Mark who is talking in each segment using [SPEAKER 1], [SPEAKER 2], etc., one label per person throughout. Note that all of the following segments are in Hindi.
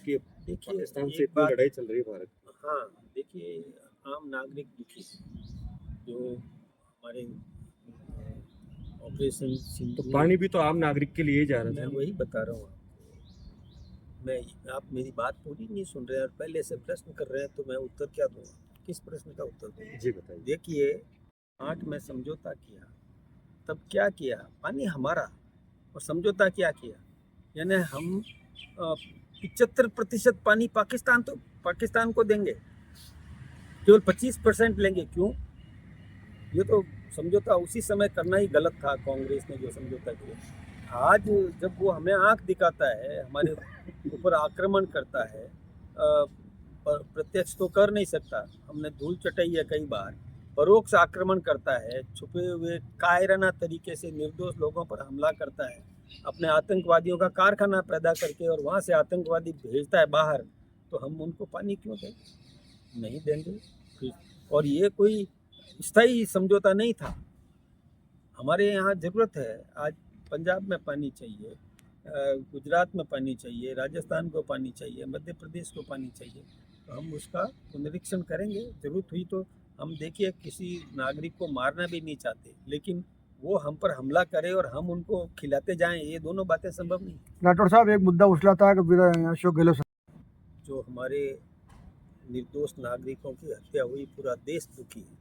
[SPEAKER 1] की
[SPEAKER 2] देखिए
[SPEAKER 1] पाकिस्तान से
[SPEAKER 2] एक
[SPEAKER 1] इतनी
[SPEAKER 2] बात,
[SPEAKER 1] लड़ाई चल रही है भारत की।
[SPEAKER 2] हाँ देखिए, आम नागरिक दुखी है, जो हमारे ऑपरेशन
[SPEAKER 1] तो
[SPEAKER 2] सिंदूर,
[SPEAKER 1] पानी भी तो आम नागरिक के लिए ही जा रहा
[SPEAKER 2] मैं
[SPEAKER 1] था ना।
[SPEAKER 2] वही बता रहा हूँ आपको। मैं आप मेरी बात पूरी नहीं सुन रहे हैं और पहले से प्रश्न कर रहे हैं, तो मैं उत्तर क्या दूंगा? किस प्रश्न का उत्तर दूंगा?
[SPEAKER 1] जी बताइए।
[SPEAKER 2] देखिए, 8 में समझौता किया, तब क्या किया? पानी हमारा, और समझौता क्या किया? यानी हम 75% पानी पाकिस्तान को देंगे, केवल 25% लेंगे। क्यों? ये तो समझौता उसी समय करना ही गलत था, कांग्रेस ने जो समझौता किया। आज जब वो हमें आंख दिखाता है, हमारे ऊपर आक्रमण करता है, प्रत्यक्ष तो कर नहीं सकता, हमने धूल चटाई है कई बार, परोक्ष आक्रमण करता है, छुपे हुए कायराना तरीके से निर्दोष लोगों पर हमला करता है, अपने आतंकवादियों का कारखाना पैदा करके और वहाँ से आतंकवादी भेजता है बाहर, तो हम उनको पानी क्यों दें? नहीं देंगे। और ये कोई स्थायी समझौता नहीं था। हमारे यहाँ ज़रूरत है, आज पंजाब में पानी चाहिए, गुजरात में पानी चाहिए, राजस्थान को पानी चाहिए, मध्य प्रदेश को पानी चाहिए, तो हम उसका पुनरीक्षण करेंगे। ज़रूरत हुई तो हम, देखिए, किसी नागरिक को मारना भी नहीं चाहते, लेकिन वो हम पर हमला करे और हम उनको खिलाते जाएं, ये दोनों बातें संभव नहीं।
[SPEAKER 3] राठौड़ साहब, एक मुद्दा उछला था कि अशोक गहलोत
[SPEAKER 2] जो हमारे निर्दोष नागरिकों की हत्या हुई, पूरा देश दुखी है,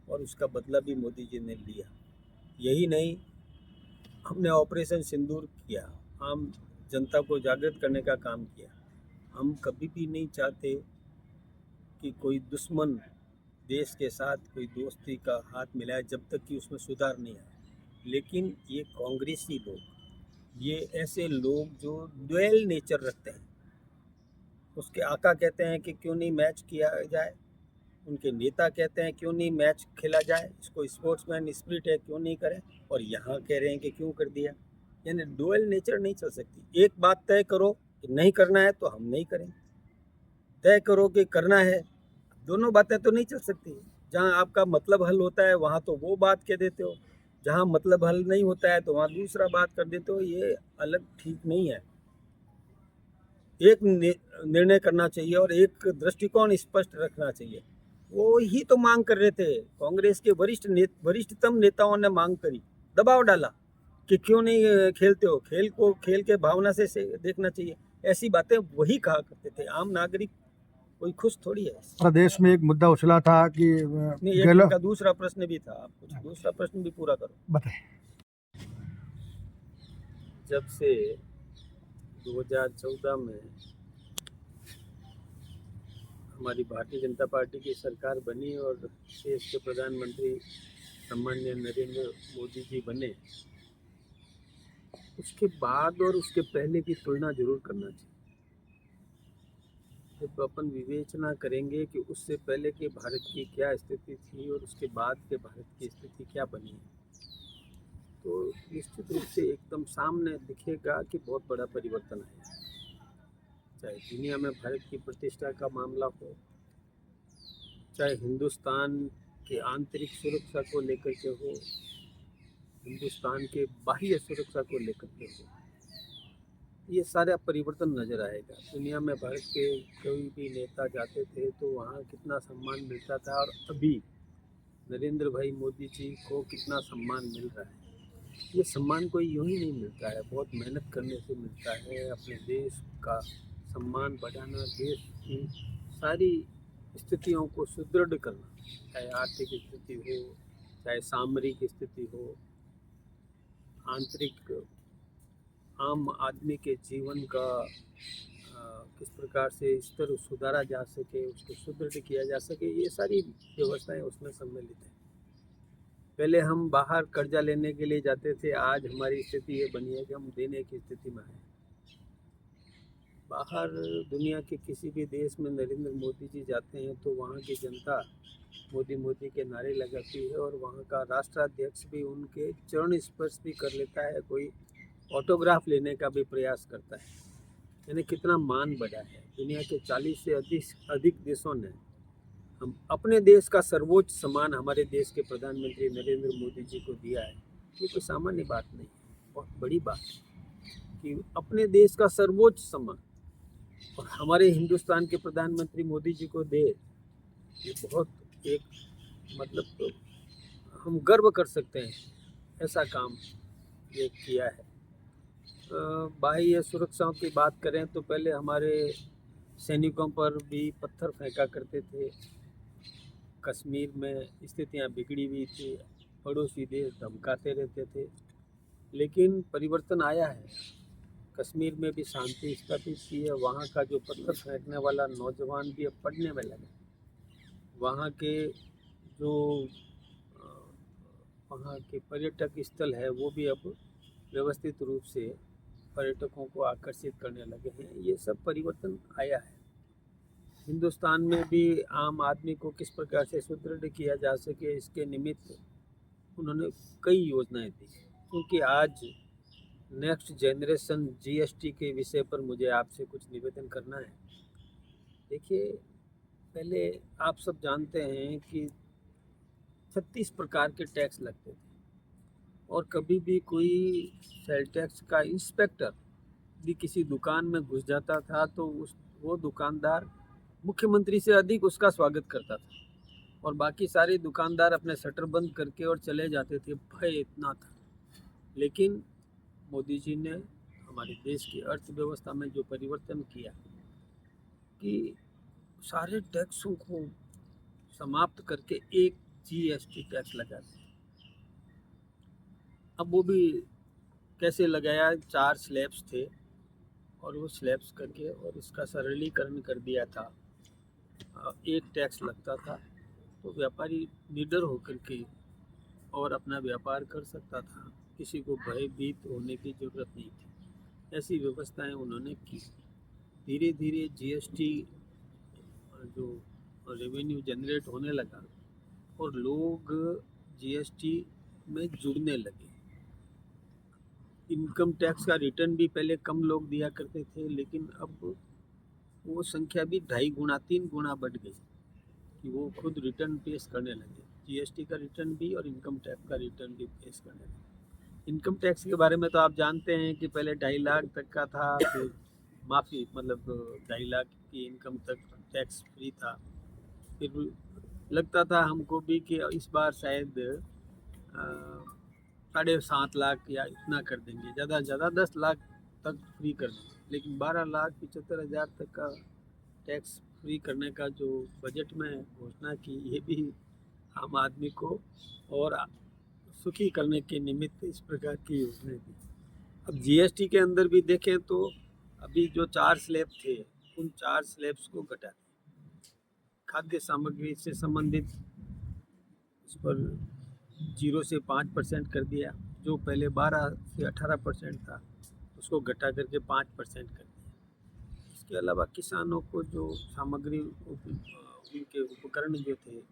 [SPEAKER 2] और उसका बदला भी मोदी जी ने लिया। यही नहीं, हमने ऑपरेशन सिंदूर किया, आम जनता को जागृत करने का काम किया। हम कभी भी नहीं चाहते कि कोई दुश्मन देश के साथ कोई दोस्ती का हाथ मिलाए, जब तक कि उसमें सुधार नहीं आए। लेकिन ये कांग्रेसी लोग, ये ऐसे लोग जो ड्यूअल नेचर रखते हैं, उसके आका कहते हैं कि क्यों नहीं मैच किया जाए, उनके नेता कहते हैं क्यों नहीं मैच खेला जाए, इसको स्पोर्ट्समैन स्पिरिट है, क्यों नहीं करें, और यहाँ कह रहे हैं कि क्यों कर दिया। यानी डुअल नेचर नहीं चल सकती। एक बात तय करो कि नहीं करना है तो हम नहीं करें, तय करो कि करना है, दोनों बातें तो नहीं चल सकती। जहाँ आपका मतलब हल होता है वहाँ तो वो बात कह देते हो, जहाँ मतलब हल नहीं होता है तो वहाँ दूसरा बात कर देते हो। ये अलग ठीक नहीं है। एक निर्णय करना चाहिए और एक दृष्टिकोण स्पष्ट रखना चाहिए। वो ही तो मांग कर रहे थे, कांग्रेस के वरिष्ठतम नेताओं ने मांग करी, दबाव डाला कि क्यों नहीं खेलते हो, खेल को खेल के भावना से देखना चाहिए। ऐसी बातें वही कहा करते थे। आम नागरिक कोई खुश थोड़ी है।
[SPEAKER 3] प्रदेश में एक मुद्दा उछला था कि
[SPEAKER 2] नहीं, एक
[SPEAKER 3] गहलोत,
[SPEAKER 2] इनका दूसरा प्रश्न भी था, आप कुछ दूसरा प्रश्न भी पूरा करो।
[SPEAKER 3] बताए।
[SPEAKER 2] जब से 2014 में हमारी भारतीय जनता पार्टी की सरकार बनी और देश के प्रधानमंत्री सम्माननीय नरेंद्र मोदी जी बने, उसके बाद और उसके पहले की तुलना जरूर करना चाहिए। जब अपन विवेचना करेंगे कि उससे पहले के भारत की क्या स्थिति थी और उसके बाद के भारत की स्थिति क्या बनी है, तो निश्चित रूप से एकदम सामने दिखेगा कि बहुत बड़ा परिवर्तन है। चाहे दुनिया में भारत की प्रतिष्ठा का मामला हो, चाहे हिंदुस्तान के आंतरिक सुरक्षा को लेकर के हो, हिंदुस्तान के बाह्य सुरक्षा को लेकर के हो, ये सारा परिवर्तन नज़र आएगा। दुनिया में भारत के कोई भी नेता जाते थे तो वहाँ कितना सम्मान मिलता था, और अभी नरेंद्र भाई मोदी जी को कितना सम्मान मिल रहा है। ये सम्मान कोई यूँ ही नहीं मिलता है, बहुत मेहनत करने से मिलता है। अपने देश का सम्मान बढ़ाना, देश की सारी स्थितियों को सुदृढ़ करना, चाहे आर्थिक स्थिति हो, चाहे सामरिक स्थिति हो, आंतरिक आम आदमी के जीवन का किस प्रकार से स्तर सुधारा जा सके, उसको सुदृढ़ किया जा सके, ये सारी व्यवस्थाएं उसमें सम्मिलित हैं। पहले हम बाहर कर्जा लेने के लिए जाते थे, आज हमारी स्थिति ये बनी है कि हम देने की स्थिति में हैं। बाहर दुनिया के किसी भी देश में नरेंद्र मोदी जी जाते हैं तो वहाँ की जनता मोदी मोदी के नारे लगाती है, और वहाँ का राष्ट्राध्यक्ष भी उनके चरण स्पर्श भी कर लेता है, कोई ऑटोग्राफ लेने का भी प्रयास करता है। यानी कितना मान बढ़ा है। दुनिया के 40 से अधिक देशों ने हम अपने देश का सर्वोच्च सम्मान हमारे देश के प्रधानमंत्री नरेंद्र मोदी जी को दिया है। ये कोई सामान्य बात नहीं है, बहुत बड़ी बात है कि अपने देश का सर्वोच्च सम्मान और हमारे हिंदुस्तान के प्रधानमंत्री मोदी जी को दे, ये बहुत एक मतलब तो हम गर्व कर सकते हैं, ऐसा काम ये किया है। बाह्य सुरक्षाओं की बात करें तो पहले हमारे सैनिकों पर भी पत्थर फेंका करते थे, कश्मीर में स्थितियां बिगड़ी हुई थी, पड़ोसी देश धमकाते रहते थे, लेकिन परिवर्तन आया है। कश्मीर में भी शांति स्थापित की है, वहाँ का जो पत्थर फेंकने वाला नौजवान भी अब पढ़ने में लगे, वहाँ के जो वहाँ के पर्यटक स्थल है वो भी अब व्यवस्थित रूप से पर्यटकों को आकर्षित करने लगे हैं। ये सब परिवर्तन आया है। हिंदुस्तान में भी आम आदमी को किस प्रकार से सुदृढ़ किया जा सके, इसके निमित्त उन्होंने कई योजनाएं दी, क्योंकि आज नेक्स्ट जनरेशन जीएसटी के विषय पर मुझे आपसे कुछ निवेदन करना है। देखिए, पहले आप सब जानते हैं कि 36 प्रकार के टैक्स लगते थे, और कभी भी कोई सेल टैक्स का इंस्पेक्टर भी किसी दुकान में घुस जाता था तो वो दुकानदार मुख्यमंत्री से अधिक उसका स्वागत करता था, और बाकी सारे दुकानदार अपने शटर बंद करके और चले जाते थे, भय इतना था। लेकिन मोदी जी ने हमारे देश की अर्थव्यवस्था में जो परिवर्तन किया कि सारे टैक्सों को समाप्त करके एक जीएसटी टैक्स लगा दिया। अब वो भी कैसे लगाया, 4 स्लैब्स थे और वो स्लैब्स करके और इसका सरलीकरण कर दिया था। एक टैक्स लगता था तो व्यापारी निडर होकर के और अपना व्यापार कर सकता था, किसी को भयभीत होने की ज़रूरत नहीं थी। ऐसी व्यवस्थाएं उन्होंने की। धीरे धीरे जीएसटी जो रेवेन्यू जनरेट होने लगा और लोग जीएसटी में जुड़ने लगे। इनकम टैक्स का रिटर्न भी पहले कम लोग दिया करते थे, लेकिन अब वो संख्या भी 2.5 गुना 3 गुना बढ़ गई कि वो खुद रिटर्न पेश करने लगे, जीएसटी का रिटर्न भी और इनकम टैक्स का रिटर्न भी पेश करने लगे। इनकम टैक्स के बारे में तो आप जानते हैं कि पहले 2.5 लाख तक का था, फिर माफ़ी मतलब 2.5 लाख की इनकम तक टैक्स फ्री था। फिर लगता था हमको भी कि इस बार शायद 7.5 लाख या इतना कर देंगे, ज़्यादा से ज़्यादा 10 लाख तक फ्री कर देंगे, लेकिन 12,75,000 तक का टैक्स फ्री करने का जो बजट में घोषणा की, ये भी आम आदमी को और सुखी करने के निमित्त इस प्रकार की योजनाएं दी। अब जीएसटी के अंदर भी देखें तो अभी जो 4 स्लैब थे, उन 4 स्लैब्स को घटा दिया। खाद्य सामग्री से संबंधित उस पर 0 से 5% कर दिया, जो पहले 12 से 18% था उसको घटा करके 5% कर दिया। इसके अलावा किसानों को जो सामग्री उनके उपकरण जो थे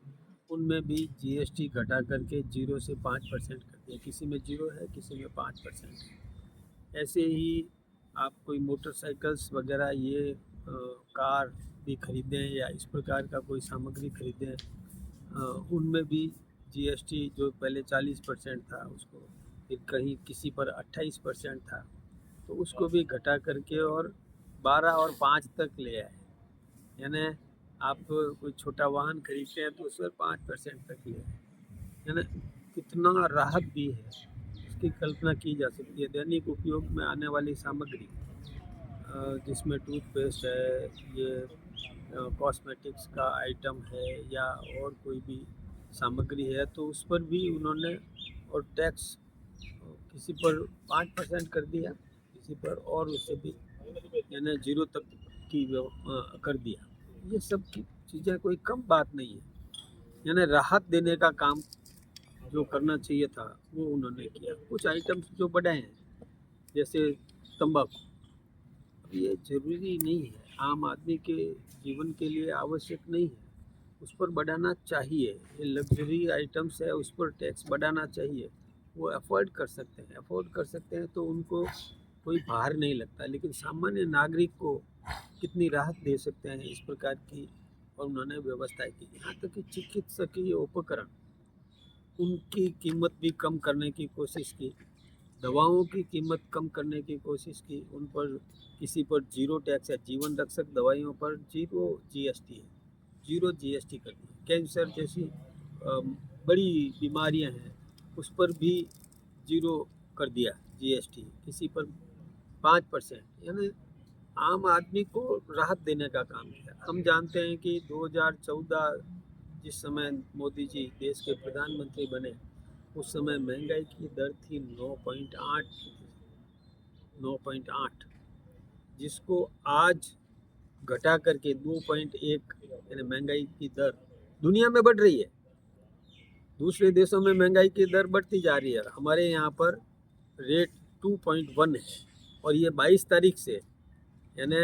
[SPEAKER 2] उनमें भी जीएसटी घटा करके 0 से 5% कर दिया। किसी में 0 है, किसी में 5% है। ऐसे ही आप कोई मोटरसाइकिल्स वगैरह ये कार भी खरीदें या इस प्रकार का कोई सामग्री खरीदें, उनमें भी जीएसटी जो पहले 40% था उसको फिर कहीं किसी पर 28% था, तो उसको भी घटा करके और 12 और 5 तक ले आए। यानी आप कोई छोटा वाहन खरीदते हैं तो उस पर 5% तक ले आए। यानी कितना राहत दी है, इसकी कल्पना की जा सकती है। दैनिक उपयोग में आने वाली सामग्री जिसमें टूथपेस्ट है, ये कॉस्मेटिक्स का आइटम है या और कोई भी सामग्री है, तो उस पर भी उन्होंने और टैक्स किसी पर 5% कर दिया, किसी पर और उससे भी यानी 0 तक की कर दिया। ये सब की चीज़ें कोई कम बात नहीं है, यानी राहत देने का काम जो करना चाहिए था वो उन्होंने किया। कुछ आइटम्स जो बढ़े हैं जैसे तंबाकू, ये ज़रूरी नहीं है, आम आदमी के जीवन के लिए आवश्यक नहीं है, उस पर बढ़ाना चाहिए। ये लग्जरी आइटम्स है, उस पर टैक्स बढ़ाना चाहिए। वो अफोर्ड कर सकते हैं तो उनको कोई भार नहीं लगता, लेकिन सामान्य नागरिक को कितनी राहत दे सकते हैं इस प्रकार की और उन्होंने व्यवस्था की। यहाँ तक कि चिकित्सकीय उपकरण, उनकी कीमत भी कम करने की कोशिश की। दवाओं की कीमत कम करने की कोशिश की, उन पर किसी पर जीरो टैक्स या जीवन रक्षक दवाइयों पर जीरो जीएसटी है, जीरो जीएसटी कर दी। कैंसर जैसी बड़ी बीमारियां हैं उस पर भी जीरो कर दिया जीएसटी, किसी पर 5%, यानी आम आदमी को राहत देने का काम किया। हम जानते हैं कि 2014 जिस समय मोदी जी देश के प्रधानमंत्री बने उस समय महंगाई की दर थी 9.8, जिसको आज घटा करके 2.1, यानी महंगाई की दर दुनिया में बढ़ रही है। दूसरे देशों में महंगाई की दर बढ़ती जा रही है, हमारे यहाँ पर रेट 2.1 है। और ये 22 तारीख से, यानी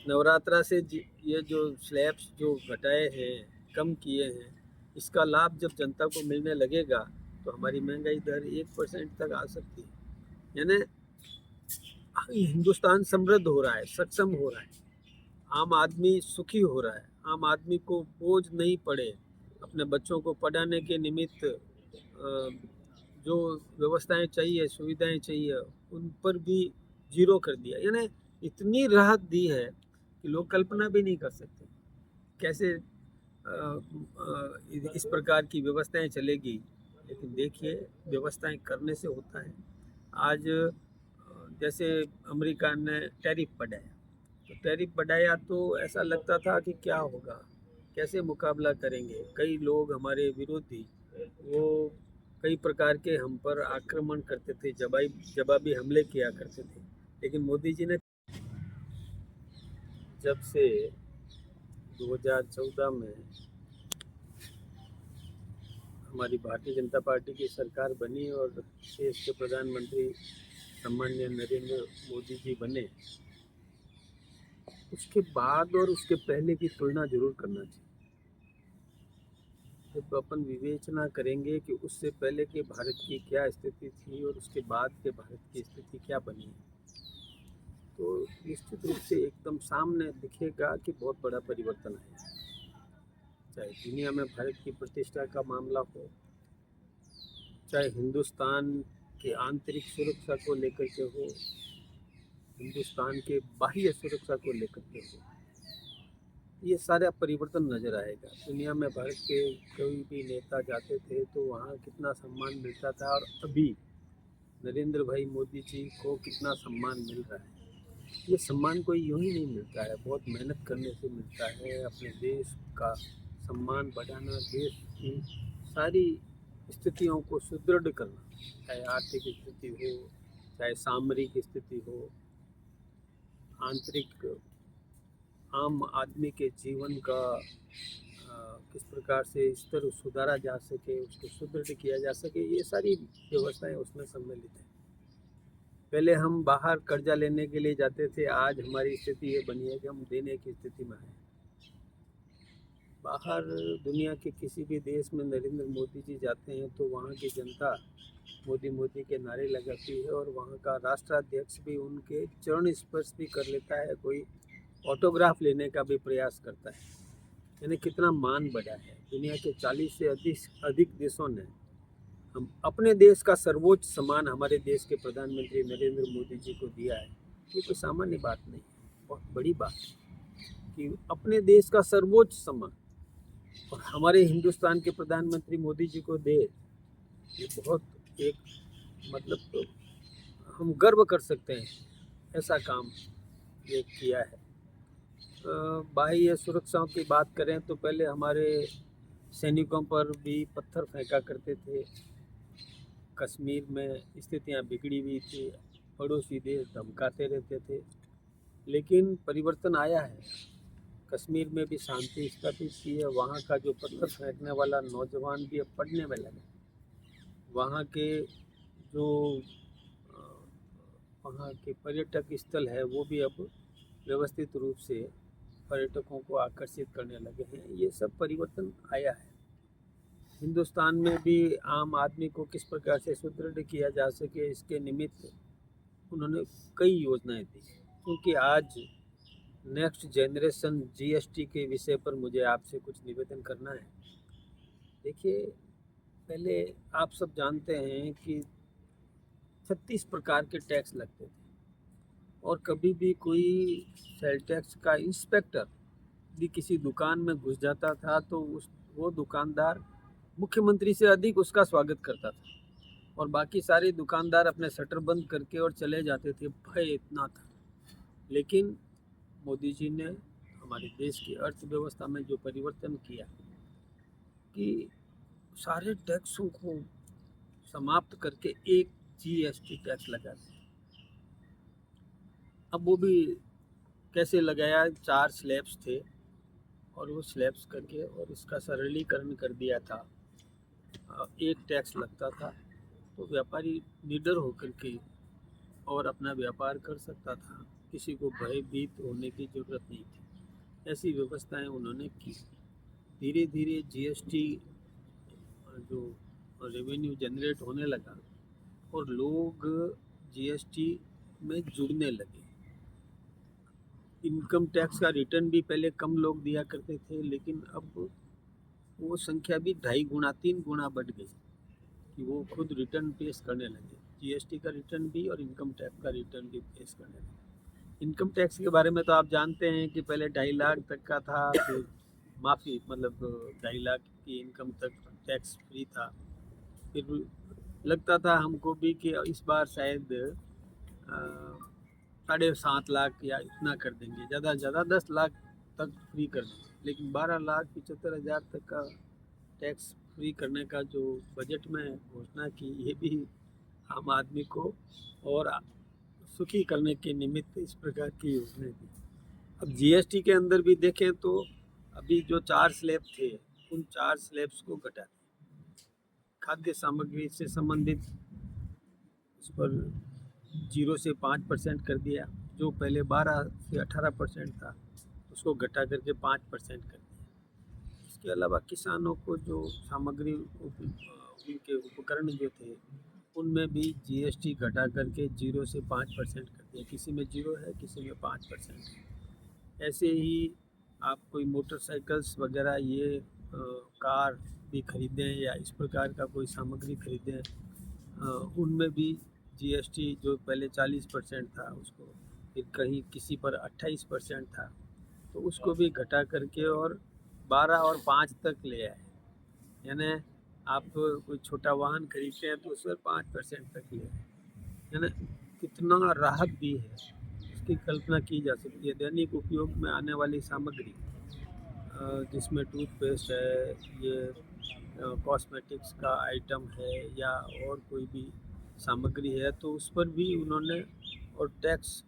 [SPEAKER 2] नवरात्रा से ये जो स्लैब्स जो घटाए हैं, कम किए हैं, इसका लाभ जब जनता को मिलने लगेगा तो हमारी महंगाई दर 1% तक आ सकती है। यानी हिंदुस्तान समृद्ध हो रहा है, सक्षम हो रहा है, आम आदमी सुखी हो रहा है, आम आदमी को बोझ नहीं पड़े अपने बच्चों को पढ़ाने के निमित्त जो व्यवस्थाएं चाहिए, सुविधाएं चाहिए, उन पर भी जीरो कर दिया। यानी इतनी राहत दी है कि लोग कल्पना भी नहीं कर सकते कैसे इस प्रकार की व्यवस्थाएं चलेगी। लेकिन देखिए, व्यवस्थाएं करने से होता है। आज जैसे अमेरिका ने टैरिफ बढ़ाया, तो टैरिफ बढ़ाया तो ऐसा लगता था कि क्या होगा, कैसे मुकाबला करेंगे। कई लोग हमारे विरोधी वो कई प्रकार के हम पर आक्रमण करते थे, जवाबी हमले किया करते थे। लेकिन मोदी जी ने जब से 2014 में हमारी भारतीय जनता पार्टी की सरकार बनी और देश के प्रधानमंत्री सम्माननीय नरेंद्र मोदी जी बने, उसके बाद और उसके पहले की तुलना जरूर करना चाहिए। जब अपन विवेचना करेंगे कि उससे पहले के भारत की क्या स्थिति थी और उसके बाद के भारत की स्थिति क्या बनी है, तो निश्चित रूप से एकदम सामने दिखेगा कि बहुत बड़ा परिवर्तन है। चाहे दुनिया में भारत की प्रतिष्ठा का मामला हो, चाहे हिंदुस्तान के आंतरिक सुरक्षा को लेकर के हो, हिंदुस्तान के बाह्य सुरक्षा को लेकर के हो, ये सारा परिवर्तन नज़र आएगा। दुनिया में भारत के कोई भी नेता जाते थे तो वहाँ कितना सम्मान मिलता था, और अभी नरेंद्र भाई मोदी जी को कितना सम्मान मिल रहा है। ये सम्मान कोई यूँ ही नहीं मिलता है, बहुत मेहनत करने से मिलता है। अपने देश का सम्मान बढ़ाना, देश की सारी स्थितियों को सुदृढ़ करना, चाहे आर्थिक स्थिति हो, चाहे सामरिक स्थिति हो, आंतरिक आम आदमी के जीवन का किस प्रकार से स्तर सुधारा जा सके, उसको सुदृढ़ किया जा सके, ये सारी व्यवस्थाएं उसमें सम्मिलित हैं। पहले हम बाहर कर्जा लेने के लिए जाते थे, आज हमारी स्थिति ये बनी है कि हम देने की स्थिति में हैं। बाहर दुनिया के किसी भी देश में नरेंद्र मोदी जी जाते हैं तो वहाँ की जनता मोदी मोदी के नारे लगाती है, और वहाँ का राष्ट्राध्यक्ष भी उनके चरण स्पर्श भी कर लेता है, कोई ऑटोग्राफ लेने का भी प्रयास करता है। यानी कितना मान बढ़ा है। दुनिया के 40 से अधिक देशों ने हम अपने देश का सर्वोच्च सम्मान हमारे देश के प्रधानमंत्री नरेंद्र मोदी जी को दिया है। ये कोई सामान्य बात नहीं, बहुत बड़ी बात है कि अपने देश का सर्वोच्च सम्मान और हमारे हिंदुस्तान के प्रधानमंत्री मोदी जी को दे। ये बहुत एक मतलब तो हम गर्व कर सकते हैं, ऐसा काम ये किया है। बाह्य सुरक्षाओं की बात करें तो पहले हमारे सैनिकों पर भी पत्थर फेंका करते थे, कश्मीर में स्थितियां बिगड़ी हुई थी, पड़ोसी देश धमकाते रहते थे। लेकिन परिवर्तन आया है, कश्मीर में भी शांति स्थापित की है। वहाँ का जो पत्थर फेंकने वाला नौजवान भी अब पढ़ने में लगा। वहाँ के जो वहाँ के पर्यटक स्थल है वो भी अब व्यवस्थित रूप से पर्यटकों को आकर्षित करने लगे हैं। ये सब परिवर्तन आया है। हिंदुस्तान में भी आम आदमी को किस प्रकार से सुदृढ़ किया जा सके, इसके निमित्त उन्होंने कई योजनाएं दी। क्योंकि आज नेक्स्ट जनरेशन जीएसटी के विषय पर मुझे आपसे कुछ निवेदन करना है। देखिए, पहले आप सब जानते हैं कि 36 प्रकार के टैक्स लगते थे और कभी भी कोई सेल टैक्स का इंस्पेक्टर भी किसी दुकान में घुस जाता था तो वो दुकानदार मुख्यमंत्री से अधिक उसका स्वागत करता था और बाकी सारे दुकानदार अपने शटर बंद करके और चले जाते थे, भय इतना था। लेकिन मोदी जी ने हमारे देश की अर्थव्यवस्था में जो परिवर्तन किया कि सारे टैक्सों को समाप्त करके एक जीएसटी टैक्स लगा दिया। अब वो भी कैसे लगाया, 4 स्लैब्स थे और वो स्लैब्स करके और इसका सरलीकरण कर दिया था। एक टैक्स लगता था तो व्यापारी निडर होकर के और अपना व्यापार कर सकता था, किसी को भयभीत होने की ज़रूरत नहीं थी। ऐसी व्यवस्थाएं उन्होंने की। धीरे धीरे जीएसटी जो रेवेन्यू जनरेट होने लगा और लोग जीएसटी में जुड़ने लगे। इनकम टैक्स का रिटर्न भी पहले कम लोग दिया करते थे, लेकिन अब वो संख्या भी 2.5 गुना 3 गुना बढ़ गई कि वो खुद रिटर्न पेश करने लगे। जीएसटी का रिटर्न भी और इनकम टैक्स का रिटर्न भी पेश करने लगे। इनकम टैक्स के बारे में तो आप जानते हैं कि पहले 2.5 लाख तक का था, फिर माफ़ी मतलब 2.5 लाख की इनकम तक टैक्स फ्री था। फिर लगता था हमको भी कि इस बार शायद 7.5 लाख या इतना कर देंगे, ज़्यादा से ज़्यादा 10 लाख तक फ्री कर देंगे, लेकिन 12,75,000 तक का टैक्स फ्री करने का जो बजट में घोषणा की, ये भी आम आदमी को और सुखी करने के निमित्त इस प्रकार की योजना दी। अब जीएसटी के अंदर भी देखें तो अभी जो 4 स्लैब थे उन 4 स्लैब्स को घटा दिया। खाद्य सामग्री से संबंधित उस पर 0 से 5% कर दिया, जो पहले 12 से 18% था उसको घटा करके 5% कर दिया। इसके अलावा किसानों को जो सामग्री उनके उपकरण जो थे उनमें भी जीएसटी घटा करके 0 से 5% कर दिया। किसी में 0 है, किसी में 5% है। ऐसे ही आप कोई मोटरसाइकिल्स वगैरह ये कार भी खरीदें या इस प्रकार का कोई सामग्री खरीदें, उनमें भी जीएसटी जो पहले 40% था उसको फिर कहीं किसी पर 28% था तो उसको भी घटा करके और 12 और 5 तक ले आए। यानी आप कोई छोटा वाहन खरीदते हैं तो उस पर 5% तक ले आए। यानी कितना राहत दी है इसकी कल्पना की जा सकती है। दैनिक उपयोग में आने वाली सामग्री जिसमें टूथपेस्ट है, ये कॉस्मेटिक्स का आइटम है या और कोई भी सामग्री है तो उस पर भी उन्होंने और टैक्स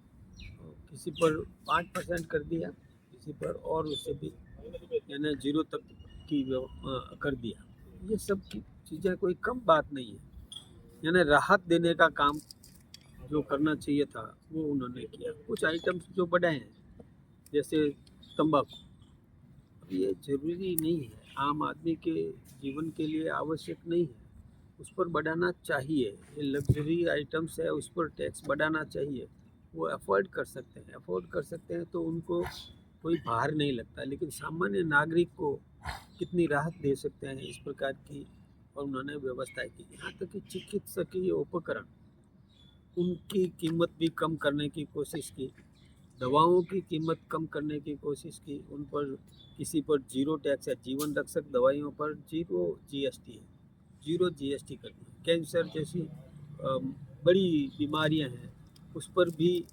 [SPEAKER 2] किसी पर 5% कर दिया, किसी पर और उससे भी यानी 0 तक की कर दिया। ये सब की चीज़ें कोई कम बात नहीं है। यानी राहत देने का काम जो करना चाहिए था वो उन्होंने किया। कुछ आइटम्स जो बढ़ाए हैं जैसे तंबाकू, ये ज़रूरी नहीं है, आम आदमी के जीवन के लिए आवश्यक नहीं है, उस पर बढ़ाना चाहिए। ये लग्जरी आइटम्स है, उस पर टैक्स बढ़ाना चाहिए। वो अफोर्ड कर सकते हैं तो उनको कोई भार नहीं लगता। लेकिन सामान्य नागरिक को कितनी राहत दे सकते हैं इस प्रकार की और उन्होंने व्यवस्था की। यहाँ तक कि चिकित्सकीय उपकरण उनकी कीमत भी कम करने की कोशिश की, दवाओं की कीमत कम करने की कोशिश की। उन पर किसी पर 0 टैक्स है, जीवन रक्षक दवाइयों पर 0 जीएसटी है, 0 जीएसटी कर दी। कैंसर जैसी बड़ी बीमारियां हैं उस पर भी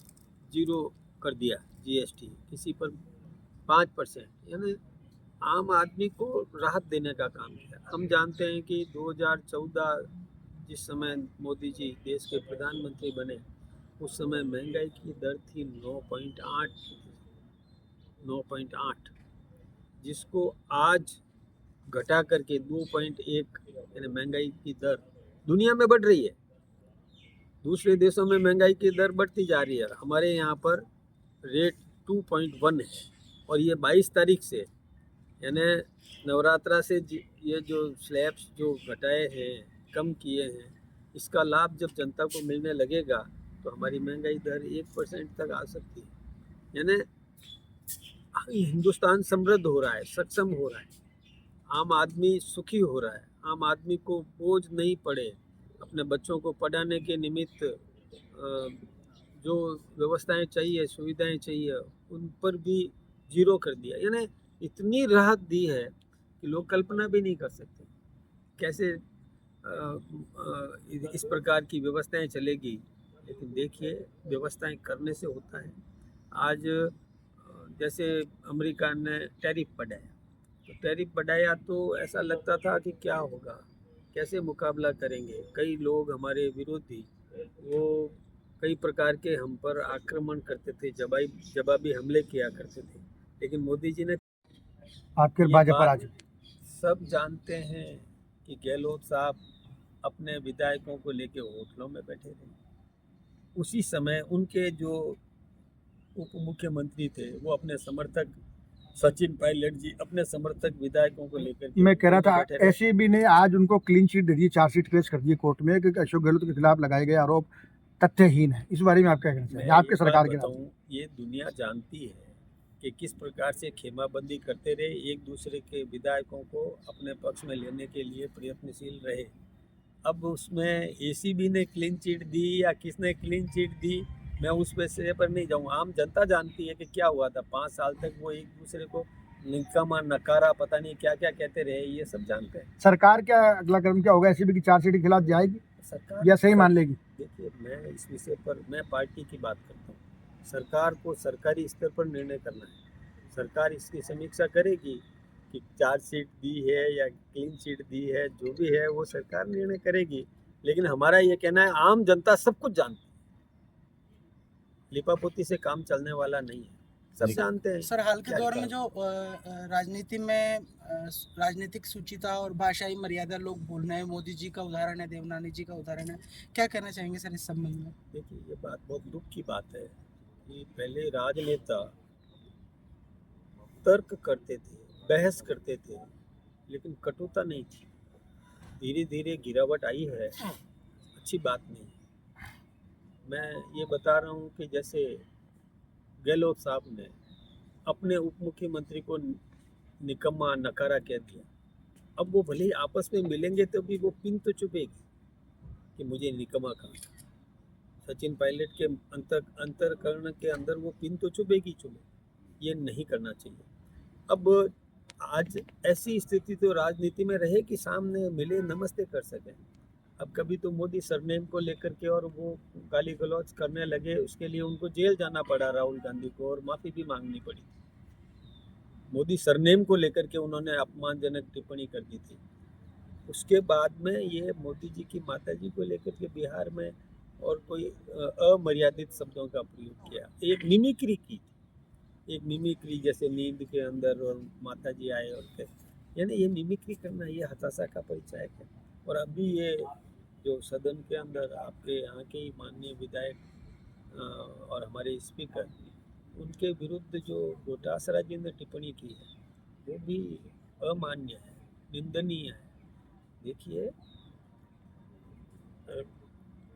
[SPEAKER 2] 0 कर दिया जीएसटी, किसी पर 5%। यानी आम आदमी को राहत देने का काम किया। हम जानते हैं कि 2014 जिस समय मोदी जी देश के प्रधानमंत्री बने उस समय महंगाई की दर थी 9.8, जिसको आज घटा करके 2.1 यानी महंगाई की दर दुनिया में बढ़ रही है। दूसरे देशों में महंगाई की दर बढ़ती जा रही है, हमारे यहाँ पर रेट 2.1 है और ये 22 तारीख से यानी नवरात्रा से ये जो स्लैब्स जो घटाए हैं, कम किए हैं, इसका लाभ जब जनता को मिलने लगेगा तो हमारी महंगाई दर 1% तक आ सकती है। यानी हिंदुस्तान समृद्ध हो रहा है, सक्षम हो रहा है, आम आदमी सुखी हो रहा है, आम आदमी को बोझ नहीं पड़े अपने बच्चों को पढ़ाने के निमित्त जो व्यवस्थाएं चाहिए, सुविधाएं चाहिए, उन पर भी जीरो कर दिया। यानी इतनी राहत दी है कि लोग कल्पना भी नहीं कर सकते कैसे इस प्रकार की व्यवस्थाएं चलेगी। लेकिन देखिए, व्यवस्थाएं करने से होता है। आज जैसे अमेरिका ने टैरिफ बढ़ाया, तो टैरिफ बढ़ाया तो ऐसा लगता था कि क्या होगा, कैसे मुकाबला करेंगे। कई लोग हमारे विरोधी वो कई प्रकार के हम पर आक्रमण करते थे, जवाबी हमले किया करते थे। लेकिन मोदी जी ने
[SPEAKER 3] आपके
[SPEAKER 2] ये
[SPEAKER 3] भाजपा
[SPEAKER 2] बात
[SPEAKER 3] राज
[SPEAKER 2] सब जानते हैं कि गहलोत साहब अपने विधायकों को लेके होटलों में बैठे थे। उसी समय उनके जो उप मुख्यमंत्री थे वो अपने समर्थक सचिन पायलट जी अपने समर्थक विधायकों को लेकर के
[SPEAKER 3] मैं कह रहा था
[SPEAKER 2] बैठे रहे।
[SPEAKER 3] एसीबी ने आज उनको क्लीन चिट दे दी, चार्जशीट पेश कर दी कोर्ट में कि अशोक गहलोत के खिलाफ लगाए गए आरोप तथ्यहीन है। इस बारे में आप क्या कहना
[SPEAKER 2] मैं
[SPEAKER 3] चाहिए आपके
[SPEAKER 2] एक
[SPEAKER 3] सरकार
[SPEAKER 2] बात
[SPEAKER 3] के नाम
[SPEAKER 2] बताऊं, ये दुनिया जानती है कि किस प्रकार से खेमाबंदी करते रहे, एक दूसरे के विधायकों को अपने पक्ष में लेने के लिए प्रयत्नशील रहे। अब उसमें एसीबी ने क्लीन चिट दी या किसने क्लीन चिट दी, मैं उस विषय पर नहीं जाऊँ। आम जनता जानती है कि क्या हुआ था। 5 साल तक वो एक दूसरे को निकम्मा नकारा पता नहीं क्या क्या कहते रहे, ये सब जानते हैं।
[SPEAKER 3] सरकार क्या अगला कदम क्या होगा? एसीबी की चार्जशीट के खिलाफ जाएगी
[SPEAKER 2] सरकार
[SPEAKER 3] या सही मान लेगी?
[SPEAKER 2] देखिए, मैं इस विषय पर मैं पार्टी की बात करता हूँ। सरकार को सरकारी स्तर पर निर्णय करना है। सरकार इसकी समीक्षा करेगी कि चार्जशीट दी है या क्लीन चिट दी है, जो भी है वो सरकार निर्णय करेगी। लेकिन हमारा ये कहना है, आम जनता सब कुछ जानती है, लिपापोती से काम चलने वाला नहीं है, सब जानते हैं।
[SPEAKER 4] सर, हाल के
[SPEAKER 2] क्या
[SPEAKER 4] दौर में
[SPEAKER 2] लिखा
[SPEAKER 4] जो राजनीति में राजनीतिक सूचिता और भाषाई मर्यादा लोग भूल रहे हैं, मोदी जी का उदाहरण है, देवनानी जी का उदाहरण है, क्या कहना चाहेंगे सर इस संबंध में?
[SPEAKER 2] देखिए, ये बात बहुत दुख की बात है कि पहले राजनेता तर्क करते थे, बहस करते थे, लेकिन कटुता नहीं थी। धीरे धीरे गिरावट आई है, अच्छी बात नहीं है। मैं ये बता रहा हूँ कि जैसे गहलोत साहब ने अपने उप मुख्यमंत्री को निकम्मा नकारा कह दिया। अब वो भले ही आपस में मिलेंगे तो भी वो पिन तो चुभेगी कि मुझे निकम्मा कहा। सचिन पायलट के अंतरकरण के अंदर वो पिन तो चुभेगी। ये नहीं करना चाहिए। अब आज ऐसी स्थिति तो राजनीति में रहे कि सामने मिले नमस्ते कर सकें। अब कभी तो मोदी सरनेम को लेकर के और वो गाली गलौज करने लगे, उसके लिए उनको जेल जाना पड़ा राहुल गांधी को, और माफ़ी भी मांगनी पड़ी। मोदी सरनेम को लेकर के उन्होंने अपमानजनक टिप्पणी कर दी थी। उसके बाद में ये मोदी जी की माताजी को लेकर के बिहार में और कोई अमर्यादित शब्दों का प्रयोग किया, एक मिमिक्री की थी। एक मिमिक्री जैसे नींद के अंदर और माताजी आए और यानी ये मिमिक्री करना, ये हताशा का परिचायक है। और अभी ये जो सदन के अंदर आपके यहाँ के ही माननीय विधायक और हमारे स्पीकर, उनके विरुद्ध जो डोटासरा जी ने टिप्पणी की है वो भी अमान्य है, निंदनीय है। देखिए,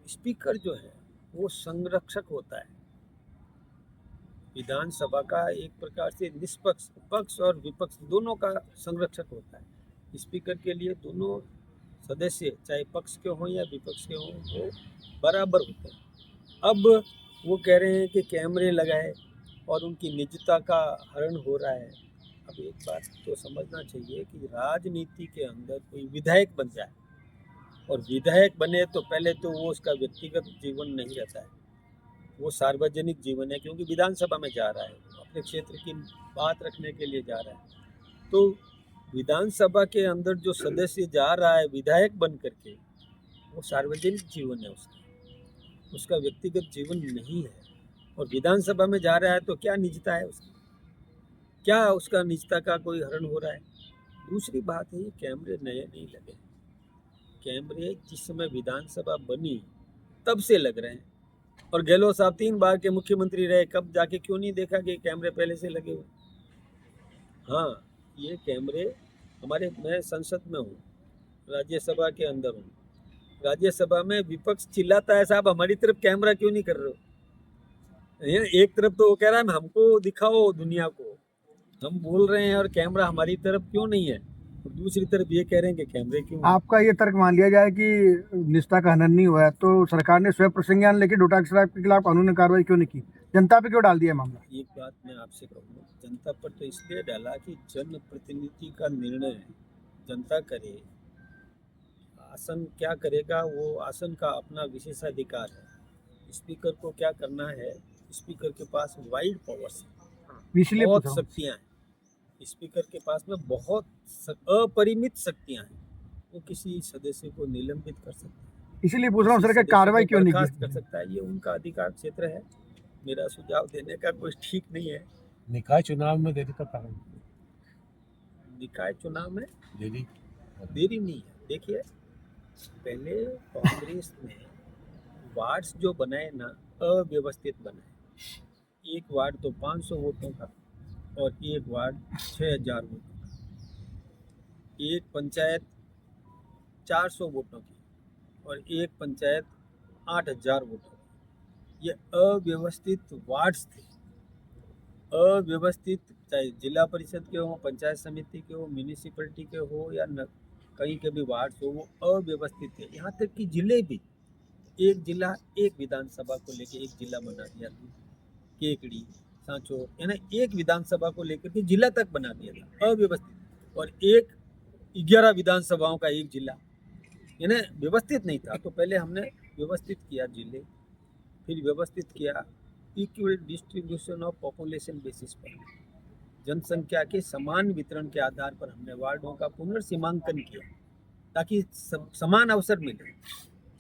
[SPEAKER 2] स्पीकर जो है वो संरक्षक होता है विधानसभा का, एक प्रकार से निष्पक्ष, पक्ष और विपक्ष दोनों का संरक्षक होता है। स्पीकर के लिए दोनों सदस्य चाहे पक्ष के हों या विपक्ष के हों वो बराबर होते हैं। अब वो कह रहे हैं कि कैमरे लगाए और उनकी निजता का हरण हो रहा है। अब एक बात तो समझना चाहिए कि राजनीति के अंदर कोई विधायक बन जाए, और विधायक बने तो पहले तो वो उसका व्यक्तिगत जीवन नहीं रहता है, वो सार्वजनिक जीवन है, क्योंकि विधानसभा में जा रहा है, अपने क्षेत्र की बात रखने के लिए जा रहा है। तो विधानसभा के अंदर जो सदस्य जा रहा है विधायक बन करके, वो सार्वजनिक जीवन है उसका व्यक्तिगत जीवन नहीं है। और विधानसभा में जा रहा है तो क्या निजता है उसकी, क्या उसका निजता का कोई हरण हो रहा है? दूसरी बात है, ये कैमरे नए नहीं लगे। कैमरे जिस समय विधानसभा बनी तब से लग रहे हैं, और गहलोत साहब 3 बार के मुख्यमंत्री रहे, कब जाके क्यों नहीं देखा कि कैमरे पहले से लगे हुए? हाँ, ये कैमरे हमारे, मैं संसद में हूँ, राज्यसभा के अंदर हूँ। राज्यसभा में विपक्ष चिल्लाता है, साहब हमारी तरफ कैमरा क्यों नहीं कर रहे हो? एक तरफ तो वो कह रहा है हमको दिखाओ दुनिया को, हम बोल रहे हैं और कैमरा हमारी तरफ क्यों नहीं है। और दूसरी तरफ ये कह रहे हैं कि कैमरे क्यों हैं?
[SPEAKER 3] आपका ये तर्क मान लिया जाए कि निष्ठा का हनन नहीं हुआ है तो सरकार ने स्वयं प्रसंज्ञान लेके डोटाक शराब के खिलाफ कानूनी कार्रवाई क्यों नहीं की, जनता पे क्यों डाल दिया मामला?
[SPEAKER 2] एक बात मैं आपसे कहूँगा, जनता पर तो इसलिए डाला कि जनप्रतिनिधि का निर्णय जनता करे, आसन क्या करेगा वो आसन का अपना विशेषाधिकार है। स्पीकर को क्या करना है, स्पीकर के पास वाइड पावर्स है,
[SPEAKER 3] इसलिए
[SPEAKER 2] बहुत
[SPEAKER 3] पूछ रहा हूँ।
[SPEAKER 2] शक्तियाँ हैं स्पीकर के पास में, बहुत अपरिमित शक्तियाँ हैं। वो किसी सदस्य को निलंबित कर सकता है,
[SPEAKER 3] इसीलिए पूछ रहा हूँ
[SPEAKER 2] किसी
[SPEAKER 3] सर कि
[SPEAKER 2] सदस्य
[SPEAKER 3] कार्रवाई
[SPEAKER 2] को
[SPEAKER 3] क्यों नहीं
[SPEAKER 2] बर्खास्त कर
[SPEAKER 3] की?
[SPEAKER 2] सकता है, ये उनका अधिकार क्षेत्र है। मेरा सुझाव देने का कोई ठीक नहीं है।
[SPEAKER 5] निकाय चुनाव में देरी का कारण
[SPEAKER 2] निकाय चुनाव में
[SPEAKER 5] देरी
[SPEAKER 2] देरी नहीं है। देखिए, पहले कांग्रेस ने वार्ड्स जो बनाए ना, अव्यवस्थित बनाए। एक वार्ड तो 500 वोटों का और एक वार्ड 6000 वोटों का। एक पंचायत 400 वोटों की और एक पंचायत 8000 वोटों की। ये अव्यवस्थित वार्ड्स थे। अव्यवस्थित, चाहे जिला परिषद के हो, पंचायत समिति के हो, म्यूनिसिपैलिटी के हो या कहीं के भी वार्ड्स हो, वो अव्यवस्थित थे। यहाँ तक कि जिले भी, एक जिला एक विधानसभा को लेकर एक जिला बना दिया था। केकड़ी, सांचौर, यानी एक विधानसभा को लेकर के जिला तक बना दिया था, अव्यवस्थित। और 11 विधानसभाओं का एक जिला, यानी व्यवस्थित नहीं था। तो पहले हमने व्यवस्थित किया जिले, फिर व्यवस्थित किया equal distribution of population basis पर, जनसंख्या के समान वितरण के आधार पर हमने वार्डों का पुनर्सीमांकन किया ताकि समान अवसर मिले,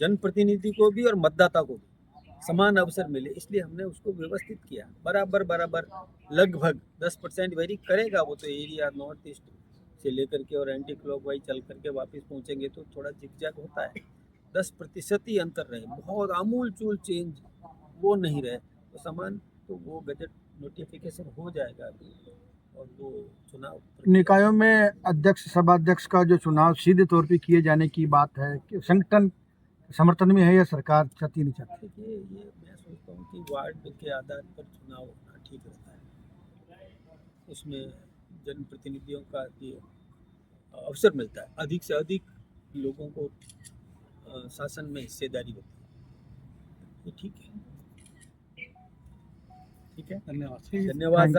[SPEAKER 2] जनप्रतिनिधि को भी और मतदाता को भी समान अवसर मिले। इसलिए हमने उसको व्यवस्थित किया, बराबर लगभग 10% वेरी करेगा वो तो। एरिया नॉर्थ ईस्ट से लेकर के और एंटी क्लॉकवाइज चल करके वापस पहुंचेंगे तो थोड़ा जिगजैग होता है। 10% ही अंतर रहे, बहुत आमूल चूल चेंज वो नहीं रहे तो समान, तो वो गजट नोटिफिकेशन हो जाएगा अभी और वो चुनाव
[SPEAKER 3] निकायों में अध्यक्ष सभाध्यक्ष का जो चुनाव सीधे तौर पे किए जाने की बात है कि संगठन समर्थन में है या सरकार चाहती नहीं चाहती?
[SPEAKER 2] देखिए, ये मैं सोचता हूँ कि वार्ड के आधार पर चुनाव होना ठीक रहता है। उसमें जनप्रतिनिधियों का ये अवसर मिलता है, अधिक से अधिक लोगों को शासन में हिस्सेदारी होती है। ये ठीक है।
[SPEAKER 4] धन्यवाद।
[SPEAKER 2] धन्यवाद।